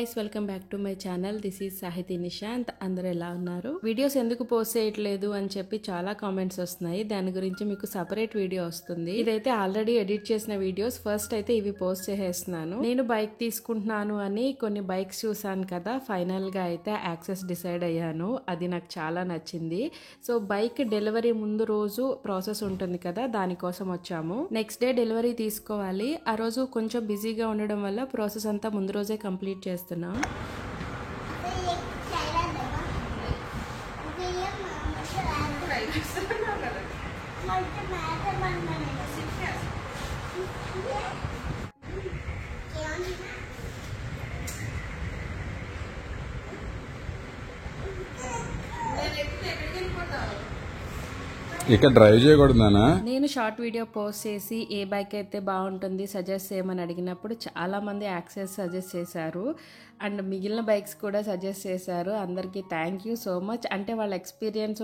Guys, welcome back to my channel. This is సాహితీ నిశాంత్. అందరూ ఎలా ఉన్నారు? వీడియోస్ ఎందుకు పోస్ట్ చేయట్లేదు అని చెప్పి చాలా కామెంట్స్ వస్తున్నాయి. దాని గురించి మీకు సపరేట్ వీడియో వస్తుంది. ఇదైతే ఆల్రెడీ ఎడిట్ చేసిన వీడియోస్. ఫస్ట్ అయితే ఇవి పోస్ట్ చేసేస్తున్నాను. నేను బైక్ తీసుకుంటున్నాను అని కొన్ని బైక్స్ చూసాను కదా, ఫైనల్ గా అయితే యాక్సెస్ డిసైడ్ అయ్యాను. అది నాకు చాలా నచ్చింది. సో బైక్ డెలివరీ ముందు రోజు ప్రాసెస్ ఉంటుంది కదా, దానికోసం వచ్చాము. నెక్స్ట్ డే డెలివరీ తీసుకోవాలి. ఆ రోజు కొంచెం బిజీగా ఉండడం వల్ల ప్రాసెస్ అంతా ముందు రోజే కంప్లీట్ చేస్తున్నాం. ఇక్కడ డ్రైవ్ చేయకూడదానా? నేను షార్ట్ వీడియో పోస్ట్ చేసి ఏ బైక్ అయితే బాగుంటుంది సజెస్ట్ చేయమని అడిగినప్పుడు చాలా మంది యాక్సెస్ సజెస్ట్ చేశారు అండ్ మిగిలిన బైక్స్ కూడా సజెస్ట్ చేశారు. అందరికీ థ్యాంక్ యూ సో మచ్. అంటే వాళ్ళ ఎక్స్పీరియన్స్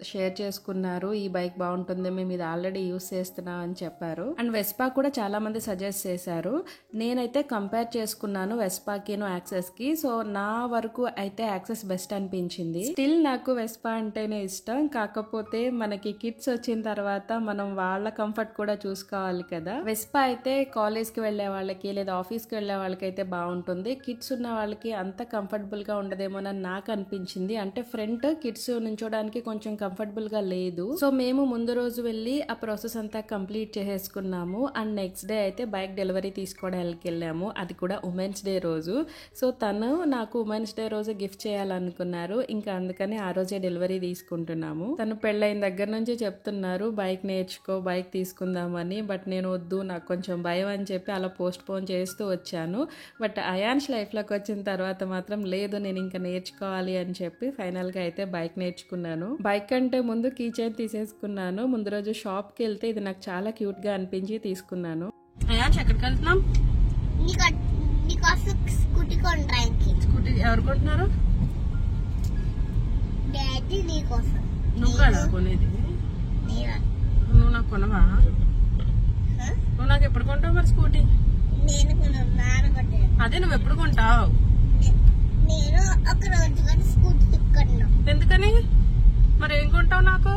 షేర్ చేసుకున్నారు. ఈ బైక్ బాగుంటుంది, మేము ఇది ఆల్రెడీ యూస్ చేస్తున్నాం అని చెప్పారు. అండ్ వెస్పా కూడా చాలా మంది సజెస్ట్ చేశారు. నేనైతే కంపేర్ చేసుకున్నాను వెస్పాకిను యాక్సెస్ కి. సో నా వరకు అయితే యాక్సెస్ బెస్ట్ అనిపించింది. స్టిల్ నాకు వెస్పా అంటేనే ఇష్టం. కాకపోతే మనకి కిడ్స్ వచ్చిన తర్వాత మనం వాళ్ళ కంఫర్ట్ కూడా చూసుకోవాలి కదా. వెస్పా అయితే కాలేజ్ కి వెళ్లే వాళ్ళకి లేదా ఆఫీస్ కి వెళ్లే వాళ్ళకి అయితే బాగుంటుంది. కిడ్స్ ఉన్న వాళ్ళకి అంత కంఫర్టబుల్ గా ఉండదేమోనని నాకు అనిపించింది. అంటే ఫ్రంట్ కిడ్స్ నుంచోడానికి కొంచెం కంఫర్టబుల్ గా లేదు. సో మేము ముందు రోజు వెళ్ళి ఆ ప్రాసెస్ అంతా కంప్లీట్ చేసేసుకున్నాము. అండ్ నెక్స్ట్ డే అయితే బైక్ డెలివరీ తీసుకోవడానికి వెళ్ళాము. అది కూడా ఉమెన్స్ డే రోజు. సో తను నాకు ఉమెన్స్ డే రోజు గిఫ్ట్ చేయాలనుకున్నారు. ఇంకా అందుకని ఆ రోజే డెలివరీ తీసుకుంటున్నాము. తను పెళ్ళైన దగ్గర నుంచి చెప్తున్నారు బైక్ నేర్చుకో, బైక్ తీసుకుందామని. బట్ నేను వద్దు, నాకు కొంచెం భయం అని చెప్పి అలా పోస్ట్ పోన్ చేస్తూ వచ్చాను. బట్ అయాన్ష్ లైఫ్లోకి వచ్చిన తర్వాత మాత్రం లేదు, నేను ఇంకా నేర్చుకోవాలి అని చెప్పి ఫైనల్ గా అయితే బైక్ నేర్చుకున్నాను. బైక్ అంటే ముందు కీ చైన్ తీసేసుకున్నాను. ముందు రోజు షాప్ కి వెళ్తే ఇది నాకు చాలా క్యూట్ గా అనిపించి తీసుకున్నాను. అయాన్ష్ ఎక్కడికి వెళ్తున్నాం? స్కూటీ ఎవరు కొంటున్నారు? నువ్వు కదా కొనేది? నువ్వు నాకు కొనవా? నువ్వు నాకు ఎప్పుడు కొంటావు మరి స్కూటీ? అదే నువ్వు ఎప్పుడు కొంటావు? ఎందుకని? మరి ఏం కొంటావు నాకు?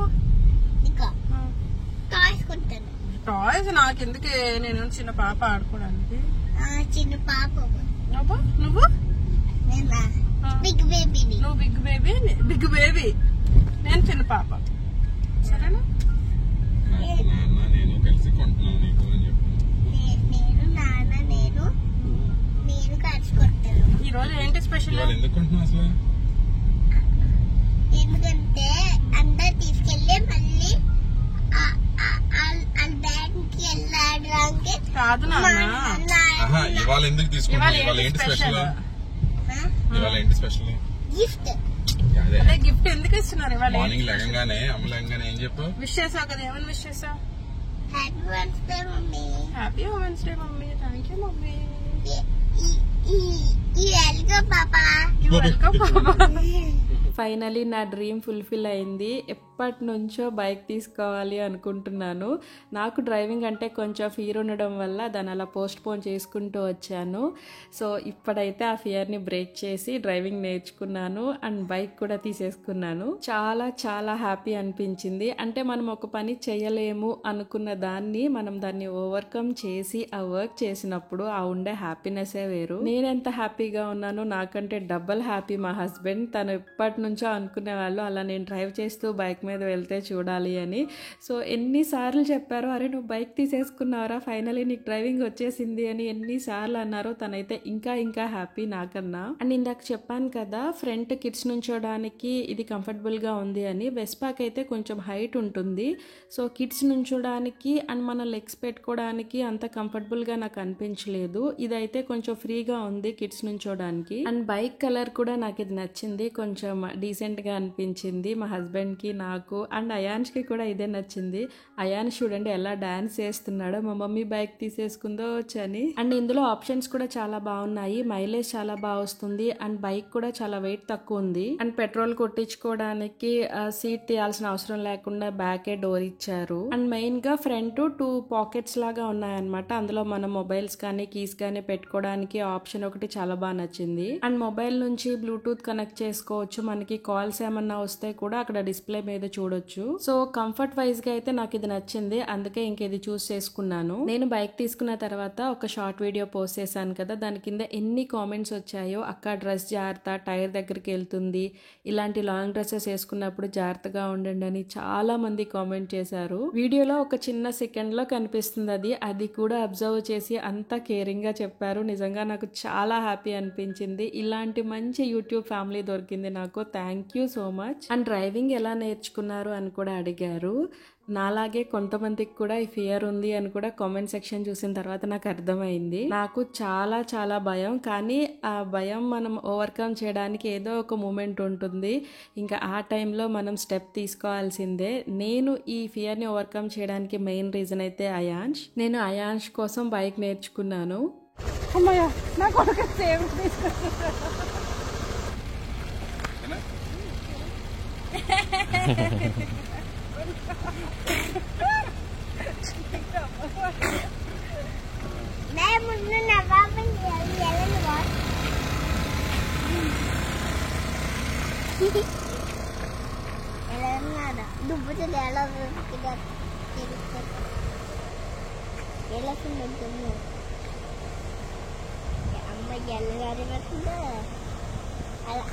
టాయ్స్ నాకెందుకే? నేను చిన్న పాప ఆడుకోవడానికి. చిన్న పాప నువ్వు బిగ్ బేబీ. నువ్వు బిగ్ బేబీ, బిగ్ బేబీ. నేను చిన్న పాప. సరేనా? నేను కలిసి కొంటున్నాను నీకు అని చెప్పు. నేను కలిసి కొంటాను. ఈ రోజు ఏంటి స్పెషల్? ఎందుకు కొంటున్నావు అసలు? ఎందుకంటే అందరు తీసుకెళ్లి మళ్ళీ బ్యాంక్ కి వెళ్ళడానికి కాదు ఇవాళ ఎందుకు తీసుకుంటున్నావు? ఇవాళ ఏంటి స్పెషల్? ఇవాళ ఏంటి స్పెషల్? గిఫ్ట్. అదే గిఫ్ట్ ఎందుకు ఇస్తున్నారు ఇవాళ? మార్నింగ్ లేకంగానే ఏం చెప్పు? విష్ చేసావు కదా, ఏమని విష్ చేసావు? Happy women's day mummy. Happy women's day mummy. Thank you mummy. Welcome పాపా. వెల్కమ్ పాపా. ఫైనలీ నా డ్రీమ్ ఫుల్ఫిల్ అయింది. ఎప్పటి నుంచో బైక్ తీసుకోవాలి అనుకుంటున్నాను. నాకు డ్రైవింగ్ అంటే కొంచెం ఫియర్ ఉండడం వల్ల దాన్ని అలా పోస్ట్ పోన్ చేసుకుంటూ వచ్చాను. సో ఇప్పుడైతే ఆ ఫియర్ని బ్రేక్ చేసి డ్రైవింగ్ నేర్చుకున్నాను అండ్ బైక్ కూడా తీసేసుకున్నాను. చాలా చాలా హ్యాపీ అనిపించింది. అంటే మనం ఒక పని చేయలేము అనుకున్న దాన్ని మనం దాన్ని ఓవర్కమ్ చేసి ఆ వర్క్ చేసినప్పుడు ఆ ఉండే హ్యాపీనెస్సే వేరు. నేనెంత హ్యాపీగా ఉన్నానో నాకంటే డబల్ హ్యాపీ మా హస్బెండ్. తను ఎప్పటి నుంచో అనుకునే వాళ్ళు అలా నేను డ్రైవ్ చేస్తూ బైక్ మీద వెళ్తే చూడాలి అని. సో ఎన్నిసార్లు చెప్పారో, అరే నువ్వు బైక్ తీసేసుకున్నారా, ఫైనలీ నీకు డ్రైవింగ్ వచ్చేసింది అని ఎన్నిసార్లు అన్నారో. తనైతే ఇంకా ఇంకా హ్యాపీ నాకన్నా. అండ్ ఇందాక చెప్పాను కదా ఫ్రంట్ కిడ్స్ నుంచోడానికి ఇది కంఫర్టబుల్ గా ఉంది అని. వెస్పాకి అయితే కొంచెం హైట్ ఉంటుంది. సో కిడ్స్ నుంచోడానికి అండ్ మన లెగ్స్ పెట్టుకోవడానికి అంత కంఫర్టబుల్ గా నాకు అనిపించలేదు. ఇదైతే కొంచెం ఫ్రీగా ఉంది కిడ్స్ నుంచోడానికి. అండ్ బైక్ కలర్ కూడా నాకు ఇది నచ్చింది. కొంచెం డీసెంట్ గా అనిపించింది మా హస్బెండ్ కి, నాకు అండ్ అయాన్ష్ కి కూడా ఇదే నచ్చింది. అయాన్ష్ చూడండి ఎలా డాన్స్ చేస్తున్నాడో, మా మమ్మీ బైక్ తీసేసుకుందో వచ్చని. అండ్ ఇందులో ఆప్షన్స్ కూడా చాలా బాగున్నాయి. మైలేజ్ చాలా బాగా వస్తుంది అండ్ బైక్ కూడా చాలా వెయిట్ తక్కువ ఉంది. అండ్ పెట్రోల్ కొట్టించుకోవడానికి సీట్ తీయాల్సిన అవసరం లేకుండా బ్యాకే డోర్ ఇచ్చారు. అండ్ మెయిన్ గా ఫ్రంట్ 2 పాకెట్స్ లాగా ఉన్నాయన్నమాట. అందులో మన మొబైల్స్ కానీ కీస్ కానీ పెట్టుకోవడానికి ఆప్షన్ ఒకటి చాలా బాగా నచ్చింది. అండ్ మొబైల్ నుంచి బ్లూటూత్ కనెక్ట్ చేసుకోవచ్చు, మనకి కాల్స్ ఏమన్నా వస్తే కూడా అక్కడ డిస్ప్లే మీద చూడొచ్చు. సో కంఫర్ట్ వైజ్ గా అయితే నాకు ఇది నచ్చింది, అందుకే ఇంకేది చూస్ చేసుకున్నాను. నేను బైక్ తీసుకున్న తర్వాత ఒక షార్ట్ వీడియో పోస్ట్ చేశాను కదా, దాని కింద ఎన్ని కామెంట్స్ వచ్చాయో, అక్క డ్రెస్ జాగ్రత్త, టైర్ దగ్గరికి వెళ్తుంది, ఇలాంటి లాంగ్ డ్రెస్సెస్ వేసుకున్నప్పుడు జాగ్రత్తగా ఉండండి అని చాలా మంది కామెంట్ చేశారు. వీడియోలో ఒక చిన్న సెకండ్ లో కనిపిస్తుంది అది కూడా అబ్జర్వ్ చేసి అంత కేరింగ్ గా చెప్పారు. నిజంగా నాకు చాలా హ్యాపీ అనిపించింది. ఇలాంటి మంచి యూట్యూబ్ ఫ్యామిలీ దొరికింది నాకు. Thank you so much. And driving ఎలా నేర్చుకున్నారు అని కూడా అడిగారు. నాలాగే కొంతమందికి కూడా ఈ ఫియర్ ఉంది అని కూడా కామెంట్ సెక్షన్ చూసిన తర్వాత నాకు అర్థమైంది. నాకు చాలా చాలా భయం, కానీ ఆ భయం మనం ఓవర్కమ్ చేయడానికి ఏదో ఒక మూమెంట్ ఉంటుంది. ఇంకా ఆ టైంలో మనం స్టెప్ తీసుకోవాల్సిందే. నేను ఈ ఫియర్ని ఓవర్కమ్ చేయడానికి మెయిన్ రీజన్ అయితే అయాన్ష్. నేను అయాన్ష్ కోసం బైక్ నేర్చుకున్నాను.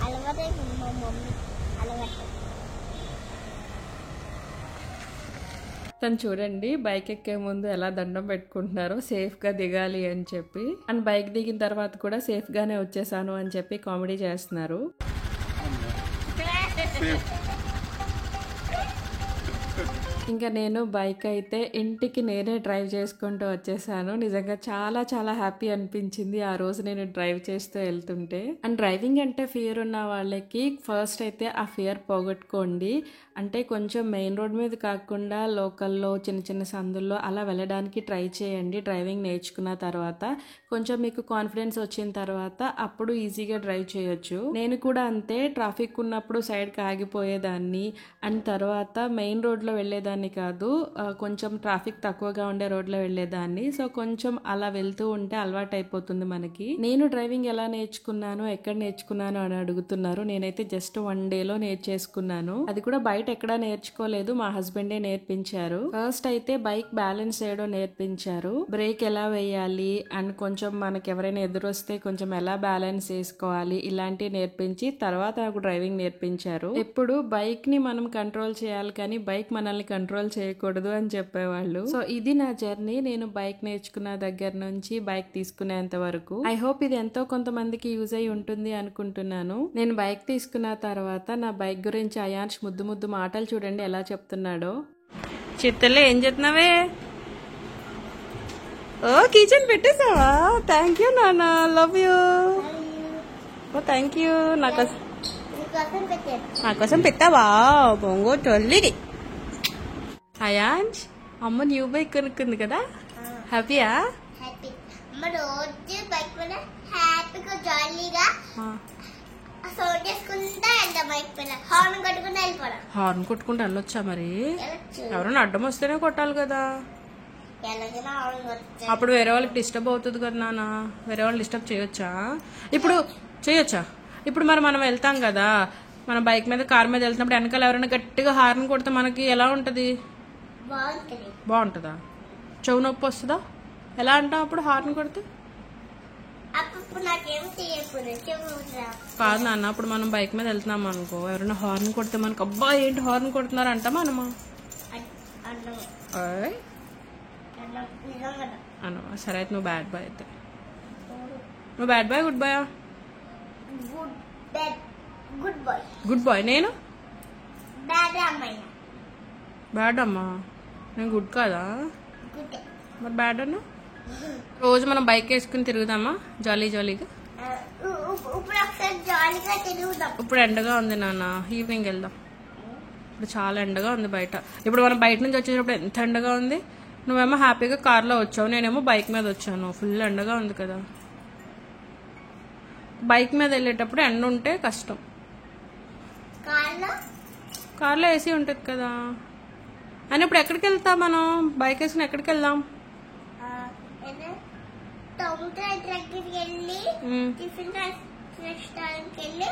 అలవాటే మా మమ్మీ అలవాటు. తను చూడండి బైక్ ఎక్కే ముందు ఎలా దండం పెట్టుకుంటున్నారో, సేఫ్ గా దిగాలి అని చెప్పి. అండ్ బైక్ దిగిన తర్వాత కూడా సేఫ్ గానే వచ్చేసాను అని చెప్పి కామెడీ చేస్తున్నారు. ఇంకా నేను బైక్ అయితే ఇంటికి నేనే డ్రైవ్ చేసుకుంటూ వచ్చేసాను. నిజంగా చాలా చాలా హ్యాపీ అనిపించింది ఆ రోజు నేను డ్రైవ్ చేస్తూ వెళ్తుంటే. అండ్ డ్రైవింగ్ అంటే ఫియర్ ఉన్న వాళ్ళకి ఫస్ట్ అయితే ఆ ఫియర్ పోగొట్టుకోండి. అంటే కొంచెం మెయిన్ రోడ్ మీద కాకుండా లోకల్లో చిన్న చిన్న సందుల్లో అలా వెళ్ళడానికి ట్రై చేయండి. డ్రైవింగ్ నేర్చుకున్న తర్వాత కొంచెం మీకు కాన్ఫిడెన్స్ వచ్చిన తర్వాత అప్పుడు ఈజీగా డ్రైవ్ చేయొచ్చు. నేను కూడా అంతే, ట్రాఫిక్ ఉన్నప్పుడు సైడ్కి ఆగిపోయేదాన్ని. అండ్ తర్వాత మెయిన్ రోడ్లో వెళ్ళేదాన్ని కాదు, కొంచెం ట్రాఫిక్ తక్కువగా ఉండే రోడ్లో వెళ్ళేదాన్ని. సో కొంచెం అలా వెళ్తూ ఉంటే అలవాటు అయిపోతుంది మనకి. నేను డ్రైవింగ్ ఎలా నేర్చుకున్నాను, ఎక్కడ నేర్చుకున్నాను అని అడుగుతున్నారు. నేనైతే జస్ట్ 1 డేలో నేర్చేసుకున్నాను. అది కూడా బయట ఎక్కడా నేర్చుకోలేదు, మా హస్బెండే నేర్పించారు. ఫస్ట్ అయితే బైక్ బ్యాలెన్స్ చేయడం నేర్పించారు, బ్రేక్ ఎలా వేయాలి అండ్ కొంచెం మనకి ఎవరైనా ఎదురొస్తే కొంచెం ఎలా బ్యాలెన్స్ చేసుకోవాలి ఇలాంటివి నేర్పించి తర్వాత నాకు డ్రైవింగ్ నేర్పించారు. ఎప్పుడు బైక్ ని మనం కంట్రోల్ చేయాలి కానీ బైక్ మనల్ని కంట్రోల్ చేయకూడదు అని చెప్పేవాళ్ళు. సో ఇది నా జర్నీ, నేను బైక్ నేర్చుకున్న దగ్గర నుంచి బైక్ తీసుకునేంత వరకు. ఐ హోప్ ఇది ఎంతో కొంతమందికి యూజ్ అయి ఉంటుంది అనుకుంటున్నాను. నేను బైక్ తీసుకున్న తర్వాత నా బైక్ గురించి అయాన్ష్ ముద్దు ముద్దు మాటలు చూడండి ఎలా చెప్తున్నాడో. చిత్తలే ఏం చెప్తున్నావే? ఓ కిచెన్ పెట్టేసావా? థ్యాంక్ యూ నాన్న, లవ్ యూ. ఓ థ్యాంక్ యూ. నా కోసం పెట్టావా? బొంగో తొల్లిది. అయాన్ష్ అమ్మ న్యూ బైక్ కొనుక్కుంది కదా, హ్యాపీయా? హ్యాపీ. అమ్మ రోజు బైక్ మీద హ్యాపీగా జాలీగా సౌండ్ చేసుకుంటా వెళ్తా. బైక్ మీద హార్న్ కొట్టుకుంటా వెళ్ళిపోవడం. హార్న్ కొట్టుకుంటూ వెళ్ళొచ్చా? మరి ఎవరైనా అడ్డం వస్తేనే కొట్టాలి కదా. అప్పుడు వేరే వాళ్ళకి డిస్టర్బ్ అవుతుంది కదా నాన్న. వేరే వాళ్ళు డిస్టర్బ్ చేయొచ్చా? ఇప్పుడు చేయొచ్చా? ఇప్పుడు మరి మనం వెళ్తాం కదా, మన బైక్ మీద కార్ మీద వెళ్తున్నప్పుడు వెనకాల ఎవరైనా గట్టిగా హార్న్ కొడితే మనకి ఎలా ఉంటది? బాగుంటుందా? చెవు నొప్పి వస్తుందా? ఎలా అంటాం అప్పుడు హార్న్ కొడితే? కాదు నాన్న, అప్పుడు మనం బైక్ మీద వెళ్తున్నాం అనుకో, ఎవరైనా హార్న్ కొడితే మనకు అబ్బా ఏంటి హార్న్ కొడుతున్నారు అంటామా అనమా? అనమా. సరే అయితే నువ్వు బ్యాడ్ బాయ్. అయితే నువ్వు bad boy good boy? Good boy. నేను బ్యాడ్ అమ్మా. నేను గుడ్ కాదా? మరి బ్యాడ్ అన్నా? రోజు మనం బైక్ వేసుకుని తిరుగుదామా జాలీ జాలీగా? ఇప్పుడు ఎండగా ఉంది నాన్న, ఈవినింగ్ వెళ్దాం. ఇప్పుడు చాలా ఎండగా ఉంది బయట. ఇప్పుడు మనం బయట నుంచి వచ్చేటప్పుడు ఎంత ఎండగా ఉంది. నువ్వేమో హ్యాపీగా కార్లో వచ్చావు, నేనేమో బైక్ మీద వచ్చాను. ఫుల్ ఎండగా ఉంది కదా. బైక్ మీద వెళ్ళేటప్పుడు ఎండ ఉంటే కష్టం. కార్లో ఏసీ ఉంటుంది కదా. అని ఇప్పుడు ఎక్కడికి వెళ్తాం మనం? బైక్ వేసుకుని ఎక్కడికి వెళ్దాం? టొమాటో దగ్గరికి వెళ్ళి టిఫిన్ రెస్టారెంట్కి వెళ్ళి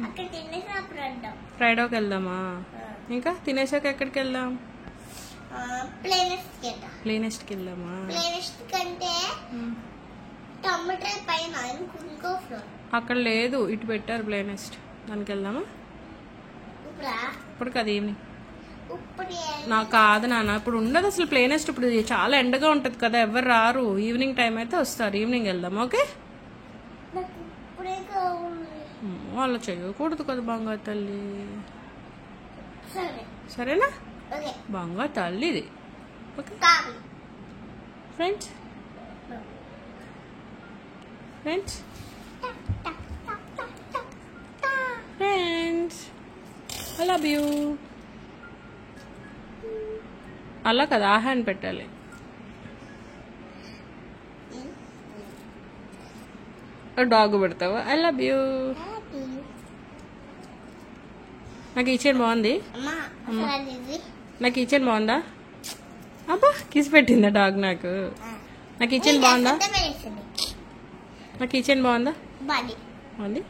అక్కడ తినేసి అప్పుడు వెళ్దాం. ఫ్రైడేకి వెళ్దామా? ఇంకా తినేసాక ఎక్కడికి వెళ్దాం? ప్లేనెస్ట్కి వెళ్దామా? ప్లేనెస్ట్ కంటే టొమాటో పైన ఇంకో ఫ్లోర్ అక్కడ లేదు, ఇటు పెట్టారు ప్లేనెస్ట్, దానికి వెళ్దామా? ఇప్పుడు కదా ఈవినింగ్. నాకు కాదు నాన్న, ఇప్పుడు ఉండదు అసలు ప్లేనెస్ట్, ఇప్పుడు చాలా ఎండగా ఉంటది కదా, ఎవరు రారు. ఈవినింగ్ టైం అయితే వస్తారు, ఈవినింగ్ వెళ్దాం. ఓకే? వాళ్ళు చేయకూడదు కదా బంగారు తల్లి. సరేనా? బంగారు తల్లి ఇది. Okay friends, friends, friends, I love you. అలా కదా, ఆ హ్యాండ్ పెట్టాలి. డాగ్ పెడతావా? I love you. నాకు ఈ చైన్ బాగుంది. నాకు ఈ చైన్ బాగుందా? అబ్బా కిస్ పెట్టిందా డాగ్ నాకు? నాకు ఈ చైన్ బాగుందా? నాకు ఈ చైన్ బాగుందా? బాగుంది.